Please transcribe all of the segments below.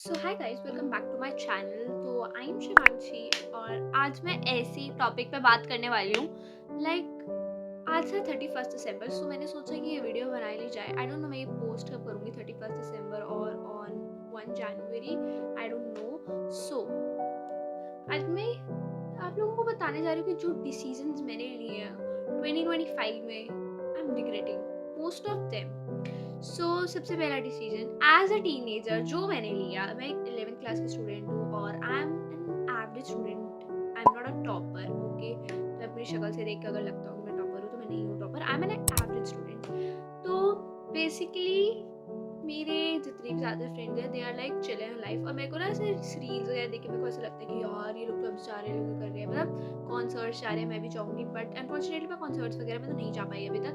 So hi guys, welcome back to my channel. तो I M Shivanshi और आज मैं ऐसी टॉपिक पे बात करने वाली हूँ। आज है 31 दिसंबर। सो मैंने सोचा कि ये वीडियो बना ली जाए। आई डोंट नो मैं ये पोस्ट कब करूँगी, 31 दिसंबर और on 1 January, I don't know. So आज मैं आप लोगों को बताने जा रही हूँ कि जो डिसीजंस मैंने लिए हैं 2025 में, I am regretting most of them. सबसे पहला डिसीजन एज अ टीनेजर जो मैंने लिया, मैं 11th क्लास की स्टूडेंट हूँ और आई am an average student. I am not a topper, okay. तो अपनी शक्ल से देख के अगर लगता हूँ कि मैं टॉपर हूँ तो मैं नहीं हूँ topper, I am an average student. तो बेसिकली मेरे जितने भी ज़्यादा फ्रेंड्स हैं they are like chill in life, और मेरे को ना ऐसे रील्स वगैरह देख के मेरे को ऐसा लगता है कि यार ये लोग तो अब जा रहे लोग कर रहे हैं, मतलब कॉन्सर्ट्स जा रहे हैं, मैं भी जाऊँगी। बट अनफॉर्चुनेटली मैं कॉन्सर्ट्स वगैरह में तो नहीं जा पाई अभी तक।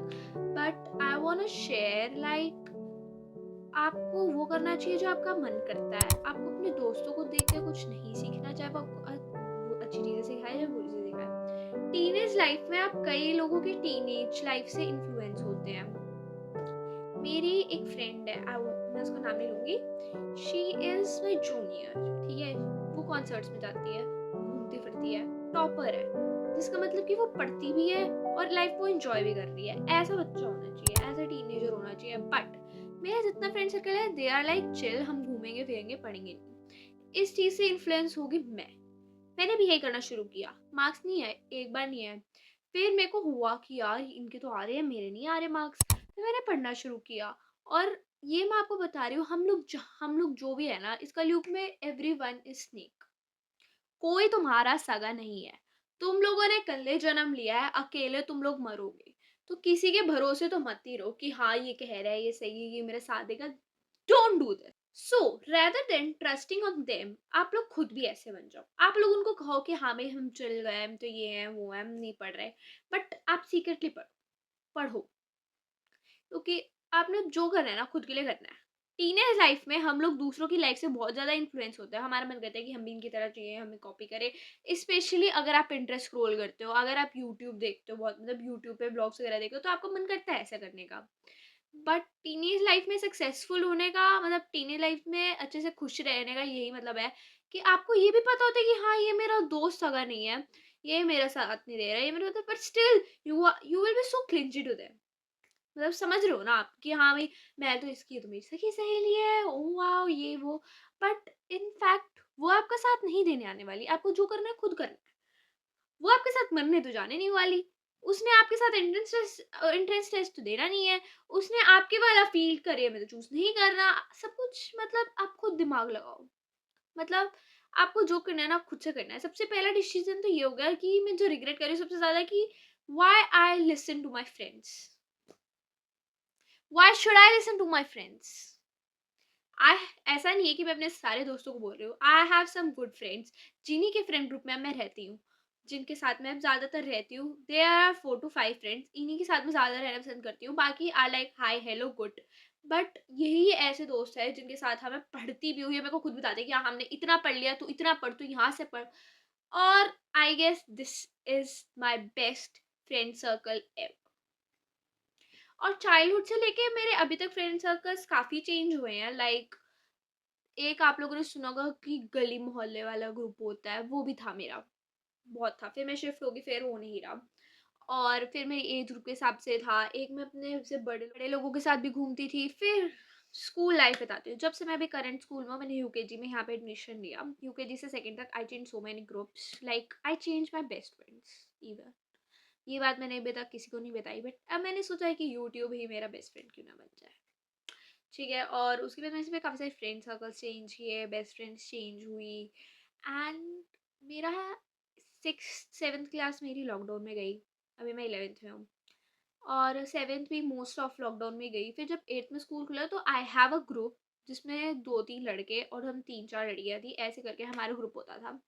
But I want to share आपको वो करना चाहिए जो आपका मन करता है। आपको अपने दोस्तों को देख के कुछ नहीं सीखना, चाहे वो आपको वो अच्छी चीज़ें सिखाए या बुरी चीज़ें सिखाए। टीनेज लाइफ में आप कई लोगों के टीनेज लाइफ से इन्फ्लुएंस होते हैं। मेरी एक फ्रेंड है, मैं उसका नाम नहीं लूँगी। शी इज़ माई जूनियर, ठीक है। वो कॉन्सर्ट्स में जाती है, घूमती फिरती है, टॉपर है, जिसका मतलब कि वो पढ़ती भी है और लाइफ को एंजॉय भी कर रही है। ऐसा बच्चा होना चाहिए, ऐसा टीनेजर होना चाहिए। बट मेरा जितना फ्रेंड सर्कल है दे आर लाइक चिल, हम घूमेंगे फिरेंगे पढ़ेंगे नहीं। इस चीज़ से इन्फ्लुएंस होगी मैंने भी यही करना शुरू किया। मार्क्स नहीं आए, एक बार नहीं आए, फिर मेरे को हुआ कि यार इनके तो आ रहे हैं, मेरे नहीं आ रहे मार्क्स। फिर मैंने पढ़ना शुरू किया। और ये मैं आपको बता रही हूँ, हम लोग जो भी है ना, इस कलयुग में एवरीवन इज स्नेक। कोई तुम्हारा सगा नहीं है। तुम लोगों ने कल्ले जन्म लिया है, अकेले तुम लोग मरोगे। तो किसी के भरोसे तो मत ही रहो कि हाँ ये कह रहा है, ये सही है, ये मेरे साथ देगा। Don't do this. So rather than trusting on them, आप लोग खुद भी ऐसे बन जाओ। आप लोग उनको कहो कि हाँ भाई हम चल गए, हम तो ये हैं वो हैं, हम नहीं पढ़ रहे। बट आप सीक्रेटली पढ़ो, पढ़ो। क्योंकि आपने जो करना है ना खुद के लिए करना है। टीनेज लाइफ में हम लोग दूसरों की लाइफ से बहुत ज़्यादा इन्फ्लुएंस होते हैं। हमारा मन करता है कि हम भी इनकी तरह चाहिए, हमें कॉपी करें। स्पेशली अगर आप इंटरेस्ट स्क्रॉल करते हो, अगर आप यूट्यूब देखते हो बहुत, मतलब यूट्यूब पे ब्लॉग्स वगैरह देखते हो, तो आपको मन करता है ऐसा करने का। बट टीनेज लाइफ में सक्सेसफुल होने का मतलब, टीनेज लाइफ में अच्छे से खुश रहने का यही मतलब है कि आपको ये भी पता होता है कि हाँ ये मेरा दोस्त अगर नहीं है, ये मेरा साथ नहीं दे रहा है, ये मेरा मतलब, but still you will be so clingy to them. मतलब समझ रहे हो ना आप कि हाँ भाई मैं तो इसकी, तो मेरी सखी सहेली है, ओ वाओ ये वो। बट इन फैक्ट वो आपका साथ नहीं देने आने वाली। आपको जो करना है खुद करना है। वो आपके साथ मरने तो जाने नहीं वाली। उसने आपके साथ एंट्रेंस टेस्ट तो देना नहीं है। उसने आपके वाला फील्ड करियर में तो चूज नहीं करना। सब कुछ मतलब आप खुद दिमाग लगाओ। मतलब आपको जो करना है ना खुद से करना है। सबसे पहला डिसीजन तो ये हो गया कि मैं जो रिग्रेट कर रही हूँ सबसे ज्यादा, कि why I listen to my friends. Why should I listen to my friends. I ऐसा नहीं है कि मैं अपने सारे दोस्तों को बोल रही हूँ। I have some good friends, जिन्हीं के फ्रेंड ग्रुप में मैं रहती हूँ, जिनके साथ मैं ज़्यादातर रहती हूँ। देयर आर 4 to 5 फ्रेंड्स, इन्हीं के साथ मैं ज़्यादा रहना पसंद करती हूँ। बाकी I like hi hello good. But यही ऐसे दोस्त है जिनके साथ हमें पढ़ती भी हुई है, मेरे को खुद बताते हैं कि हाँ हमने इतना पढ़ लिया, तू इतना पढ़, तू यहाँ से पढ़। और I guess this is my best friend circle ever. और चाइल्डहुड से लेके मेरे अभी तक फ्रेंड सर्कल्स काफ़ी चेंज हुए हैं। एक आप लोगों ने सुना होगा कि गली मोहल्ले वाला ग्रुप होता है, वो भी था मेरा, बहुत था। फिर मैं शिफ्ट होगी, फिर वो नहीं रहा। और फिर मेरी एज ग्रुप के हिसाब से था एक, मैं अपने से बड़े बड़े लोगों के साथ भी घूमती थी। फिर स्कूल लाइफ बताती हूँ। जब से मैं अभी करंट स्कूल में हूँ, मैंने यूकेजी में यहाँ पे एडमिशन लिया। यूकेजी से सेकंड तक I change so many groups, like I change my best friends even. ये बात मैंने अभी तक किसी को नहीं बताई, बट अब मैंने सोचा है कि यूट्यूब ही मेरा बेस्ट फ्रेंड क्यों ना बन जाए। ठीक है। और उसके बाद मैंने काफ़ी सारे फ्रेंड सर्कल्स चेंज किए, बेस्ट फ्रेंड्स चेंज हुई। एंड मेरा 6th 7th क्लास मेरी लॉकडाउन में गई। अभी मैं 11th में हूँ। और 7th भी मोस्ट ऑफ लॉकडाउन में गई। फिर जब 8th में स्कूल खुला तो आई हैव अ ग्रुप जिसमें 2 3 लड़के और हम 3 4 लड़कियाँ थी। ऐसे करके हमारा ग्रुप होता था।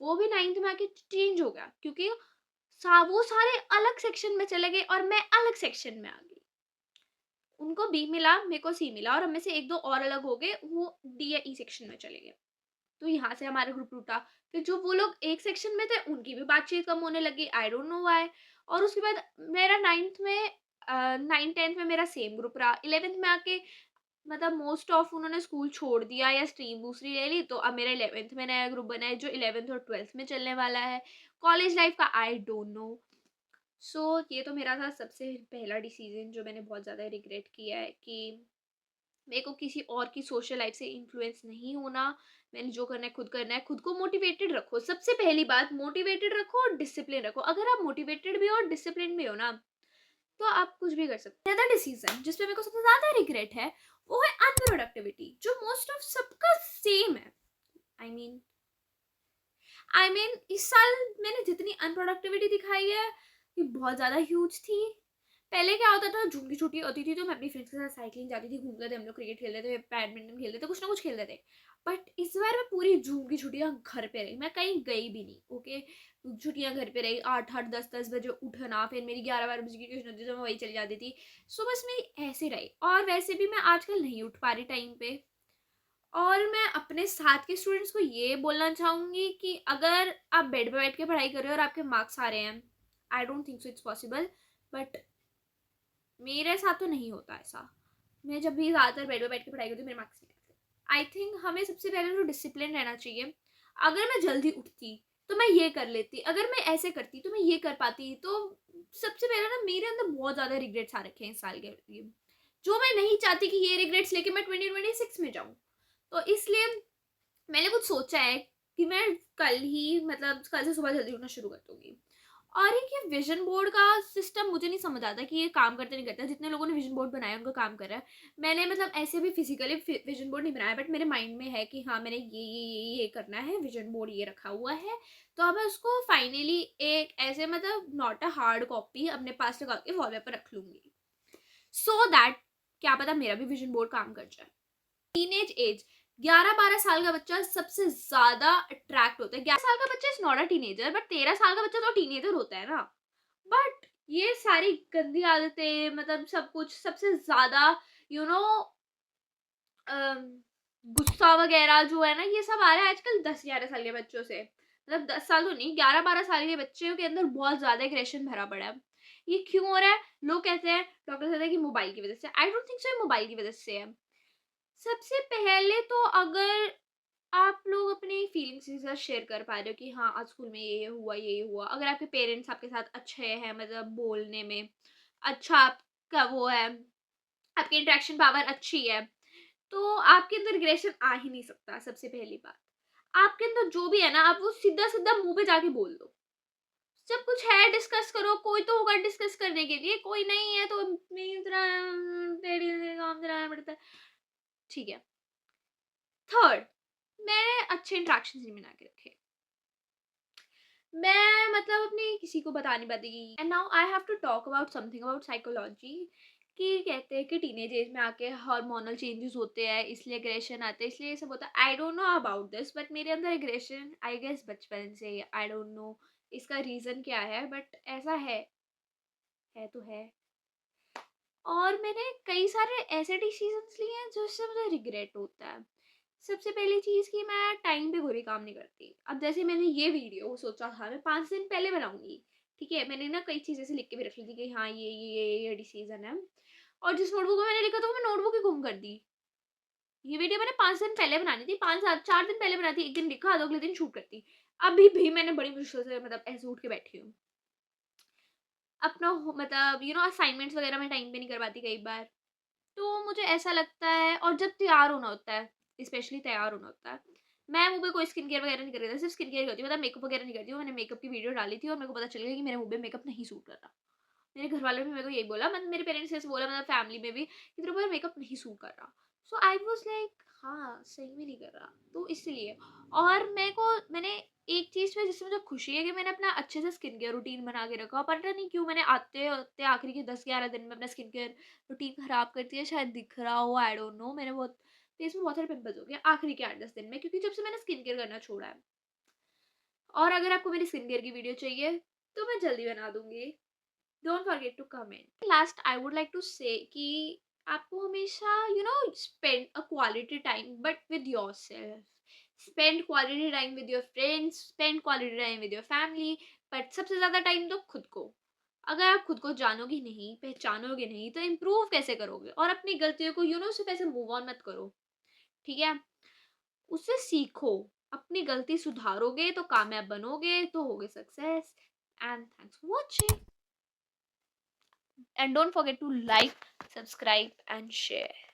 वो भी 9th में आके चेंज हो गया, क्योंकि वो सारे अलग सेक्शन में चले गए और मैं अलग सेक्शन में आ गई। उनको बी मिला, मेरे को सी मिला, और हम में से एक दो और अलग हो गए, वो डी या ई सेक्शन में चले गए। तो यहाँ से हमारा ग्रुप टूटा। फिर जो वो लोग एक सेक्शन में थे उनकी भी बातचीत कम होने लगी, आई डोंट नो व्हाई। और उसके बाद मेरा 9th में 9th 10th में मेरा सेम ग्रुप रहा। 11th में आके मतलब मोस्ट ऑफ उन्होंने स्कूल छोड़ दिया या स्ट्रीम दूसरी ले ली, तो अब मेरा 11th में नया ग्रुप बना है जो 11th और 12th में चलने वाला है। कॉलेज लाइफ का आई डोंट नो। सो ये तो मेरा था सबसे पहला डिसीजन जो मैंने बहुत ज़्यादा रिग्रेट किया है कि मेरे को किसी और की सोशल लाइफ से इन्फ्लुएंस नहीं होना। मैंने जो करना है खुद करना है। खुद को मोटिवेटेड रखो, सबसे पहली बात मोटिवेटेड रखो और डिसिप्लिन रखो। अगर आप मोटिवेटेड भी हो और डिसिप्लिन भी हो ना, तो आप कुछ भी कर सकते हैं। अदर डिसीजन जिस पे मेरे को सबसे ज्यादा रिग्रेट है वो है अनप्रोडक्टिविटी, जो मोस्ट ऑफ सबका सेम है। आई मीन इस साल मैंने जितनी अनप्रोडक्टिविटी दिखाई है ये बहुत ज्यादा ह्यूज थी। पहले क्या होता था, जून की छुट्टी होती थी तो मैं अपनी फ्रेंड्स के साथ साइकिलिंग जाती थी, घूमते थे हम लोग, क्रिकेट खेलते थे, बैडमिंटन खेलते थे, कुछ ना कुछ खेलते थे। बट इस बार मैं पूरी जून की छुट्टियां घर पे रही, मैं कहीं गई भी नहीं। ओके, छुट्टियां घर पे रही, 8-8 10-10 बजे उठना, फिर मेरी 11-12 बजे की ट्यूशन होती थी तो मैं वही चली जाती थी। सो बस मेरी ऐसे रही। और वैसे भी मैं आजकल नहीं उठ पा रही टाइम पे। और मैं अपने साथ के स्टूडेंट्स को ये बोलना चाहूँगी कि अगर आप बेड पे बैठ के पढ़ाई कर रहे हो और आपके मार्क्स आ रहे हैं, I don't think so it's possible, but मेरे साथ तो नहीं होता ऐसा। मैं जब भी ज़्यादातर बेड पे बैठ के पढ़ाई करती हूँ मेरे मार्क्स नहीं आते। आई थिंक हमें सबसे पहले तो डिसिप्लिन रहना चाहिए। अगर मैं जल्दी उठती तो मैं ये कर लेती, अगर मैं ऐसे करती तो मैं ये कर पाती। तो सबसे पहले ना मेरे अंदर बहुत ज़्यादा रिग्रेट्स आ रखे हैं इस साल के लिए, जो मैं नहीं चाहती कि ये रिग्रेट्स लेके मैं 2026 में जाऊँ। तो इसलिए मैंने कुछ सोचा है कि मैं कल ही, मतलब कल से सुबह जल्दी उठना शुरू कर दूंगी। और एक ये विजन बोर्ड का सिस्टम मुझे नहीं समझ आता कि ये काम करते नहीं करता। जितने लोगों ने विजन बोर्ड बनाया उनका काम कर रहा है। मैंने मतलब ऐसे भी फिजिकली विजन बोर्ड नहीं बनाया, बट मेरे माइंड में है कि हाँ मैंने ये करना है, विजन बोर्ड ये रखा हुआ है। तो अब मैं उसको फाइनली एक ऐसे मतलब नॉट अ हार्ड कॉपी अपने पास लगा के वॉलपेपर रख लूंगी, सो दैट क्या पता मेरा भी विजन बोर्ड काम कर जाए। टीनेज एज, 11-12 साल का बच्चा सबसे ज्यादा अट्रैक्ट होता है। 11 साल का बच्चा is not a teenager, but 13 साल का बच्चा तो टीनेजर होता है ना। बट ये सारी गंदी आदतें, मतलब सब कुछ सबसे ज्यादा यू नो गुस्सा वगैरह जो है ना, ये सब आ रहा है आजकल 10-11 साल के बच्चों से। मतलब 10 साल तो नहीं, 11-12 साल के बच्चों के अंदर बहुत ज्यादा एग्रेशन भरा पड़ा है। ये क्यों हो रहा है? लोग कहते हैं, डॉक्टर कहते हैं कि मोबाइल की वजह से। आई डोंट थिंक सो ये मोबाइल की वजह से है। सबसे पहले तो अगर आप लोग अपनी फीलिंग्स के साथ शेयर कर पा रहे हो कि हाँ आज स्कूल में ये हुआ ये हुआ, अगर आपके पेरेंट्स आपके साथ अच्छे हैं, मतलब बोलने में अच्छा आपका वो है, आपकी इंटरेक्शन पावर अच्छी है, तो आपके अंदर रिग्रेशन आ ही नहीं सकता। सबसे पहली बात, आपके अंदर जो भी है ना, आप वो सीधा सीधा मुंह पे जाके बोल दो। सब कुछ है, डिस्कस करो, कोई तो होगा डिस्कस करने के लिए, कोई नहीं है तो काम चलाना पड़ता है। ठीक है। थर्ड, मैंने अच्छे इंट्रैक्शन नहीं बना के रखे। मैं मतलब अपनी किसी को बता नहीं पाती। And now I have to talk about something about psychology. कि कहते हैं कि टीनेज एज में आके हार्मोनल चेंजेस होते हैं, इसलिए एग्रेशन आते हैं, इसलिए ये सब होता है। आई don't know about this, but मेरे अंदर एग्रेशन आई गेस बचपन से। आई डोंट नो इसका रीज़न क्या है, बट ऐसा है तो है। और मैंने कई सारे ऐसे डिसीजंस लिए हैं जिससे मुझे रिग्रेट होता है। सबसे पहली चीज़ कि मैं टाइम पे कोई काम नहीं करती। अब जैसे मैंने ये वीडियो सोचा था मैं 5 दिन पहले बनाऊँगी, ठीक है? मैंने ना कई चीज़ें ऐसे लिख के भी रख ली थी कि हाँ, ये डिसीज़न है। और जिस नोटबुक में मैंने लिखा था वो मैं नोटबुक ही गुम कर दी। ये वीडियो मैंने 5 दिन पहले बनानी थी, 4 दिन पहले बनाती, 1 दिन लिखा, अगले दिन शूट करती। अभी भी मैंने बड़ी मुश्किल से मतलब ऐसे उठ के बैठी हूँ। अपना मतलब असाइनमेंट्स वगैरह मैं टाइम पे नहीं कर पाती कई बार। तो मुझे ऐसा लगता है, और जब तैयार होना होता है, स्पेशली तैयार होना होता है, मैं मुँह पे कोई स्किन केयर वगैरह नहीं कर रही थी, सिर्फ स्किन केयर करती हूँ, मतलब मेकअप वगैरह नहीं करती हूँ। मैंने मेकअप की वीडियो डाली थी और मेरे को पता चल गया कि मेरे मुँह पे मेकअप नहीं सूट कर रहा। मेरे घर वालों ने मेरे को यही बोला, मतलब मेरे पेरेंट्स ने ऐसे बोला, मतलब फैमिली में भी कि तेरे ऊपर मेकअप नहीं सूट कर रहा। सो आई वाज लाइक हाँ सही में नहीं कर रहा, तो इसलिए। और मैंने एक चीज़ में जिससे मुझे खुशी है कि मैंने अपना अच्छे से स्किन केयर रूटीन बना के रखा। पता नहीं क्यों मैंने आते आते आखिरी के 10-11 दिन में अपना स्किन केयर रूटीन खराब कर दिया। शायद दिख रहा हो, आई डोंट नो। मेरे बहुत फेस में बहुत सारे पिंपल्स हो गए आखिरी के 8-10 दिन में, क्योंकि जब से मैंने स्किन केयर करना छोड़ा है। और अगर आपको मेरी स्किन केयर की वीडियो चाहिए तो मैं जल्दी बना दूंगी। Don't forget to comment. Last I would like to say कि आपको हमेशा spend a quality time but with yourself. Spend quality time with your friends, spend quality time with your family, but सबसे ज़्यादा टाइम दो खुद को। अगर आप खुद को जानोगे नहीं, पहचानोगे नहीं, तो इम्प्रूव कैसे करोगे? और अपनी गलतियों को सिर्फ़ ऐसे मूव ऑन मत करो, ठीक है? उससे सीखो, अपनी गलती सुधारोगे तो कामयाब बनोगे, तो होगे success. And thanks for watching, and don't forget to like, subscribe and share.